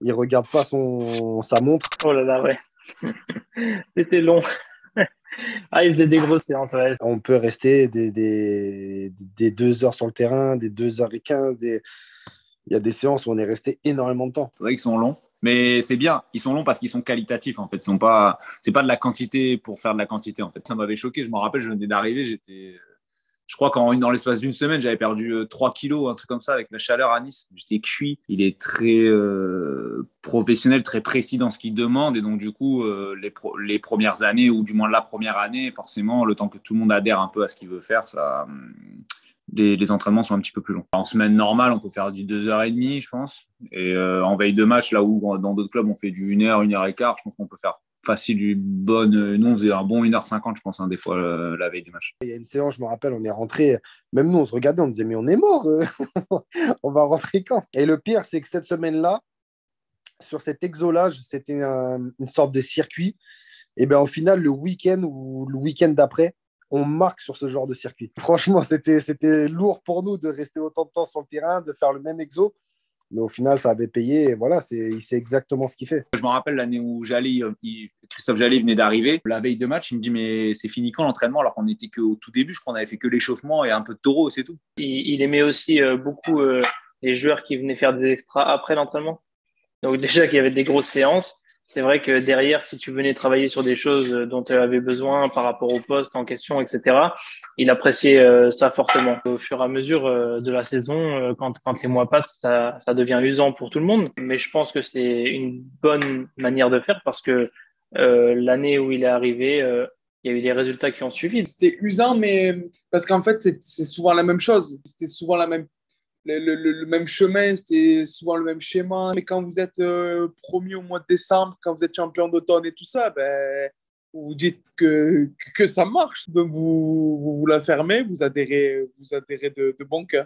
Il regarde pas sa montre. Oh là là, ouais. C'était long. Ah, il faisait des grosses séances, ouais. On peut rester des 2 heures sur le terrain, des 2h15. Il y a des séances où on est resté énormément de temps. C'est vrai qu'ils sont longs. Mais c'est bien, ils sont longs parce qu'ils sont qualitatifs en fait. C'est pas de la quantité pour faire de la quantité en fait. Ça m'avait choqué, je me rappelle, je venais d'arriver, je crois qu'en dans l'espace d'une semaine, j'avais perdu 3 kilos, un truc comme ça, avec la chaleur à Nice. J'étais cuit. Il est très professionnel, très précis dans ce qu'il demande. Et donc, du coup, les premières années, ou du moins la première année, forcément, le temps que tout le monde adhère un peu à ce qu'il veut faire, les entraînements sont un petit peu plus longs. En semaine normale, on peut faire du 2h30, je pense. Et en veille de match, là où dans d'autres clubs, on fait du 1h, 1h15, je pense qu'on peut faire facile du bon. Nous, on faisait un bon 1h50, je pense, hein, des fois, la veille du match. Il y a une séance, je me rappelle, on est rentré, même nous, on se regardait, on disait, mais on est mort, on va rentrer quand? Et le pire, c'est que cette semaine-là, sur cet exolage, c'était une sorte de circuit. Et bien, au final, le week-end ou le week-end d'après, on marque sur ce genre de circuit. Franchement, c'était lourd pour nous de rester autant de temps sur le terrain, de faire le même exo. Mais au final, ça avait payé. Et voilà, il sait exactement ce qu'il fait. Je me rappelle l'année où Christophe Jallet venait d'arriver. La veille de match, il me dit mais c'est fini quand l'entraînement alors qu'on était qu'au tout début. Je crois qu'on avait fait que l'échauffement et un peu de taureau, c'est tout. Il aimait aussi beaucoup les joueurs qui venaient faire des extras après l'entraînement. Donc déjà qu'il y avait des grosses séances, c'est vrai que derrière, si tu venais travailler sur des choses dont tu avais besoin par rapport au poste en question, etc., il appréciait ça fortement. Au fur et à mesure de la saison, quand les mois passent, ça devient usant pour tout le monde. Mais je pense que c'est une bonne manière de faire parce que l'année où il est arrivé, il y a eu des résultats qui ont suivi. C'était usant, mais parce qu'en fait, c'est souvent la même chose. C'était souvent le même chemin, c'était souvent le même schéma. Mais quand vous êtes premier au mois de décembre, quand vous êtes champion d'automne et tout ça, ben, vous vous dites que ça marche. Donc vous la fermez, vous adhérez de bon cœur.